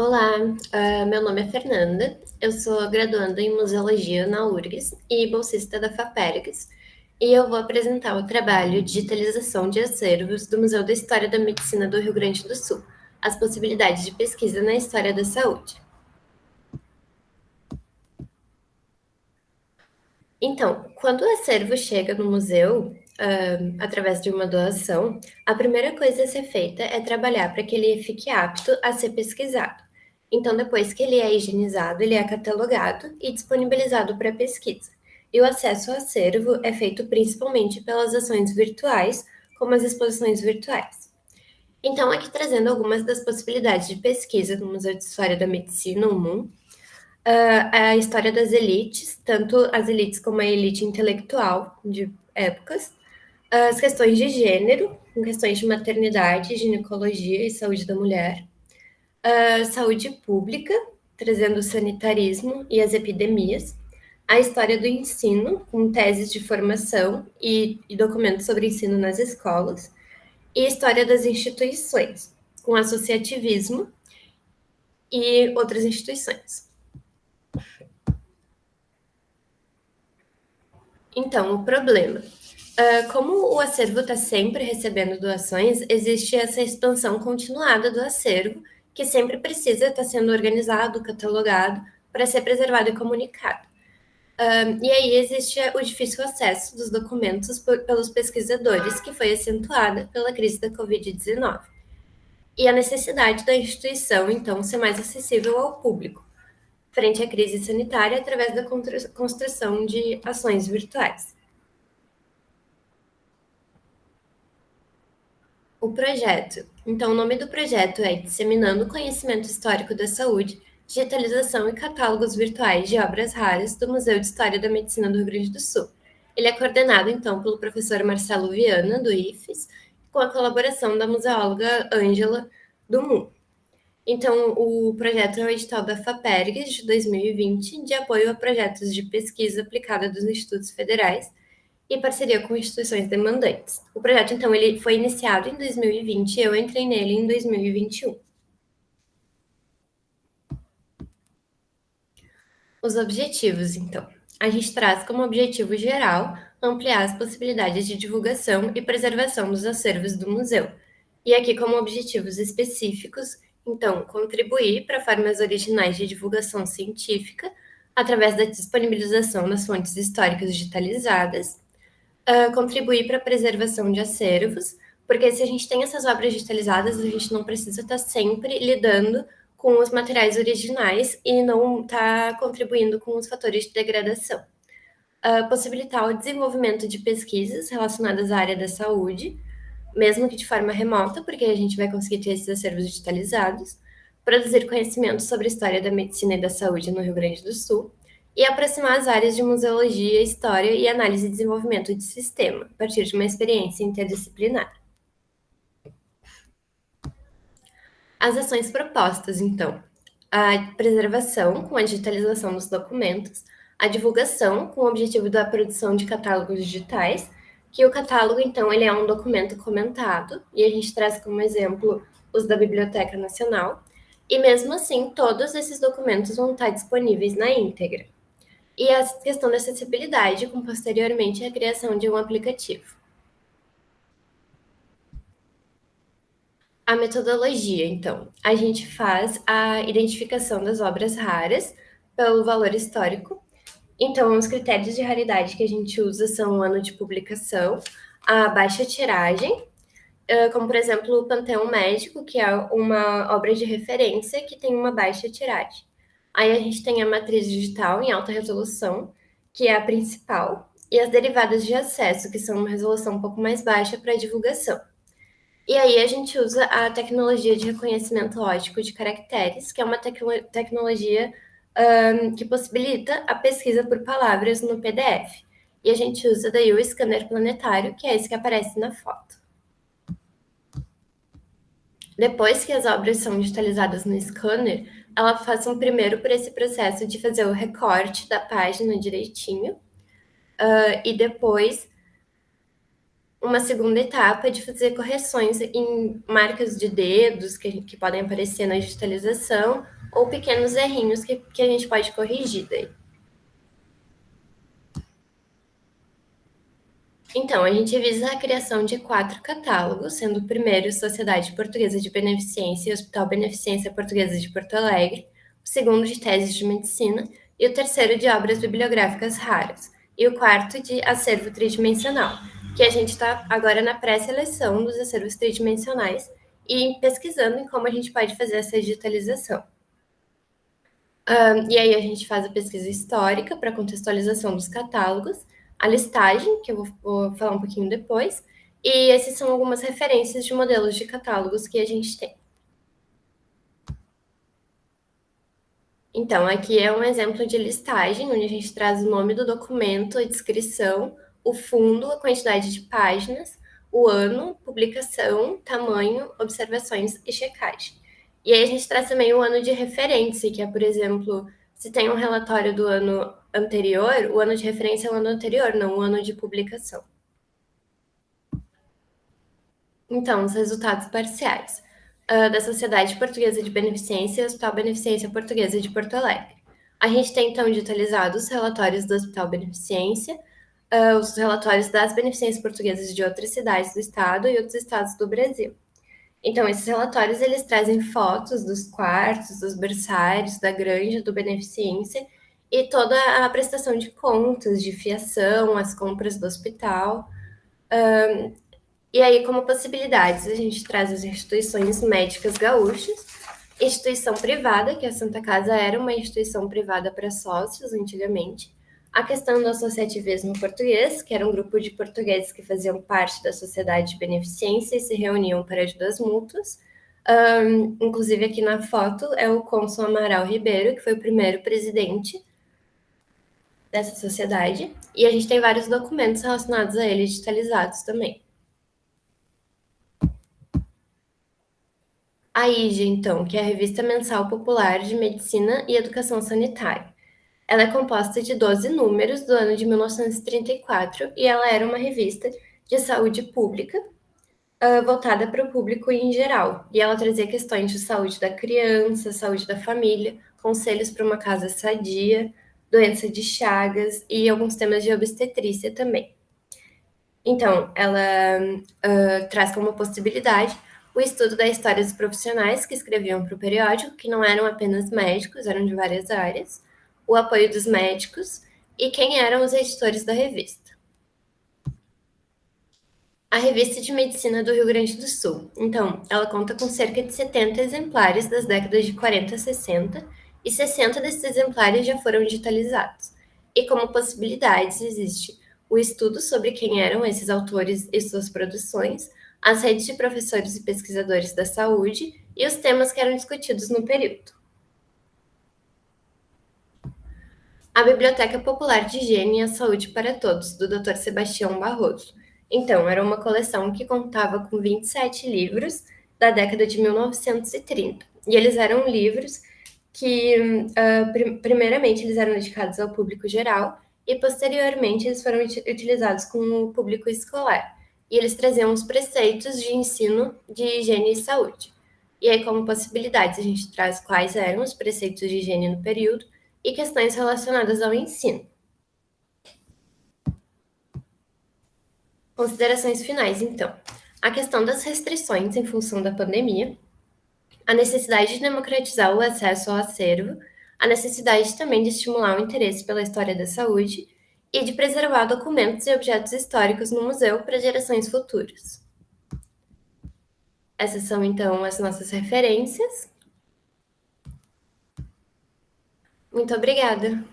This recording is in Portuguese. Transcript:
Olá, meu nome é Fernanda, eu sou graduanda em Museologia na URGS e bolsista da FAPERGS, e eu vou apresentar o trabalho Digitalização de Acervos do Museu da História da Medicina do Rio Grande do Sul, as possibilidades de pesquisa na história da saúde. Então, quando o acervo chega no museu, através de uma doação, a primeira coisa a ser feita é trabalhar para que ele fique apto a ser pesquisado. Então, depois que ele é higienizado, ele é catalogado e disponibilizado para pesquisa. E o acesso ao acervo é feito principalmente pelas ações virtuais, como as exposições virtuais. Então, aqui trazendo algumas das possibilidades de pesquisa no Museu de História da Medicina, o MUM, a história das elites, tanto as elites como a elite intelectual de épocas, as questões de gênero, com questões de maternidade, ginecologia e saúde da mulher, a saúde pública, trazendo o sanitarismo e as epidemias, a história do ensino, com teses de formação e documentos sobre ensino nas escolas, e a história das instituições, com associativismo e outras instituições. Então, o problema. Como o acervo está sempre recebendo doações, existe essa expansão continuada do acervo, que sempre precisa estar sendo organizado, catalogado, para ser preservado e comunicado. E aí existe o difícil acesso dos documentos pelos pesquisadores, que foi acentuada pela crise da Covid-19. E a necessidade da instituição, então, ser mais acessível ao público, frente à crise sanitária, através da construção de ações virtuais. O projeto. Então, o nome do projeto é Disseminando o Conhecimento Histórico da Saúde, Digitalização e Catálogos Virtuais de Obras Raras do Museu de História da Medicina do Rio Grande do Sul. Ele é coordenado, então, pelo professor Marcelo Viana, do IFES, com a colaboração da museóloga Ângela, do MUM. Então, o projeto é o edital da FAPERGS de 2020, de apoio a projetos de pesquisa aplicada dos institutos federais, e parceria com instituições demandantes. O projeto, então, ele foi iniciado em 2020 e eu entrei nele em 2021. Os objetivos, então. A gente traz como objetivo geral ampliar as possibilidades de divulgação e preservação dos acervos do museu. E aqui, como objetivos específicos, então, contribuir para formas originais de divulgação científica através da disponibilização das fontes históricas digitalizadas, contribuir para a preservação de acervos, porque se a gente tem essas obras digitalizadas, a gente não precisa estar sempre lidando com os materiais originais e não estar contribuindo com os fatores de degradação. Possibilitar o desenvolvimento de pesquisas relacionadas à área da saúde, mesmo que de forma remota, porque a gente vai conseguir ter esses acervos digitalizados, produzir conhecimento sobre a história da medicina e da saúde no Rio Grande do Sul, e aproximar as áreas de museologia, história e análise e desenvolvimento de sistema, a partir de uma experiência interdisciplinar. As ações propostas, então, a preservação com a digitalização dos documentos, a divulgação com o objetivo da produção de catálogos digitais, que o catálogo, então, ele é um documento comentado, e a gente traz como exemplo os da Biblioteca Nacional, e mesmo assim, todos esses documentos vão estar disponíveis na íntegra. E a questão da acessibilidade, com posteriormente a criação de um aplicativo. A metodologia, então, a gente faz a identificação das obras raras pelo valor histórico. Então, os critérios de raridade que a gente usa são o ano de publicação, a baixa tiragem, como por exemplo o Panteão Médico, que é uma obra de referência que tem uma baixa tiragem. Aí a gente tem a matriz digital em alta resolução, que é a principal, e as derivadas de acesso, que são uma resolução um pouco mais baixa para divulgação. E aí a gente usa a tecnologia de reconhecimento ótico de caracteres, que é uma tecnologia que possibilita a pesquisa por palavras no PDF. E a gente usa daí o scanner planetário, que é esse que aparece na foto. Depois que as obras são digitalizadas no scanner, ela passa primeiro por esse processo de fazer o recorte da página direitinho, e depois Uma segunda etapa é de fazer correções em marcas de dedos que podem aparecer na digitalização ou pequenos errinhos que a gente pode corrigir daí. Então, a gente visa a criação de 4 catálogos, sendo o primeiro Sociedade Portuguesa de Beneficência e Hospital Beneficência Portuguesa de Porto Alegre, o segundo de teses de medicina e o terceiro de obras bibliográficas raras, e o quarto de acervo tridimensional, que a gente está agora na pré-seleção dos acervos tridimensionais e pesquisando em como a gente pode fazer essa digitalização. E aí a gente faz a pesquisa histórica para contextualização dos catálogos, a listagem, que eu vou falar um pouquinho depois, e essas são algumas referências de modelos de catálogos que a gente tem. Então, aqui é um exemplo de listagem, onde a gente traz o nome do documento, a descrição, o fundo, a quantidade de páginas, o ano, publicação, tamanho, observações e checagem. E aí a gente traz também o ano de referência, que é, por exemplo, se tem um relatório do ano anterior, o ano de referência é o ano anterior, não o ano de publicação. Então, os resultados parciais da Sociedade Portuguesa de Beneficência e Hospital Beneficência Portuguesa de Porto Alegre. A gente tem, então, digitalizados os relatórios do Hospital Beneficência, os relatórios das beneficências portuguesas de outras cidades do estado e outros estados do Brasil. Então, esses relatórios, eles trazem fotos dos quartos, dos berçários, da granja, do Beneficência e toda a prestação de contas, de fiação, as compras do hospital. E aí, como possibilidades, a gente traz as instituições médicas gaúchas, instituição privada, que a Santa Casa era uma instituição privada para sócios antigamente, a questão do associativismo português, que era um grupo de portugueses que faziam parte da sociedade de beneficência e se reuniam para ajudas mútuas. Inclusive, aqui na foto é o cônsul Amaral Ribeiro, que foi o primeiro presidente dessa sociedade, e a gente tem vários documentos relacionados a ele digitalizados também. A IGE, então, que é a Revista Mensal Popular de Medicina e Educação Sanitária. Ela é composta de 12 números do ano de 1934 e ela era uma revista de saúde pública voltada para o público em geral. E ela trazia questões de saúde da criança, saúde da família, conselhos para uma casa sadia, doença de Chagas e alguns temas de obstetrícia também. Então, ela traz como possibilidade o estudo da história dos profissionais que escreviam para o periódico, que não eram apenas médicos, eram de várias áreas, o apoio dos médicos e quem eram os editores da revista. A Revista de Medicina do Rio Grande do Sul. Então, ela conta com cerca de 70 exemplares das décadas de 40 a 60, e 60 desses exemplares já foram digitalizados. E como possibilidades existe o estudo sobre quem eram esses autores e suas produções, as redes de professores e pesquisadores da saúde e os temas que eram discutidos no período. A Biblioteca Popular de Higiene e a Saúde para Todos, do Dr. Sebastião Barroso. Então, era uma coleção que contava com 27 livros da década de 1930. E eles eram livros que, primeiramente, eles eram dedicados ao público geral e, posteriormente, eles foram utilizados com o público escolar. E eles traziam os preceitos de ensino de higiene e saúde. E aí, como possibilidades, a gente traz quais eram os preceitos de higiene no período e questões relacionadas ao ensino. Considerações finais, então. A questão das restrições em função da pandemia, a necessidade de democratizar o acesso ao acervo, a necessidade também de estimular o interesse pela história da saúde e de preservar documentos e objetos históricos no museu para gerações futuras. Essas são, então, as nossas referências. Muito obrigada!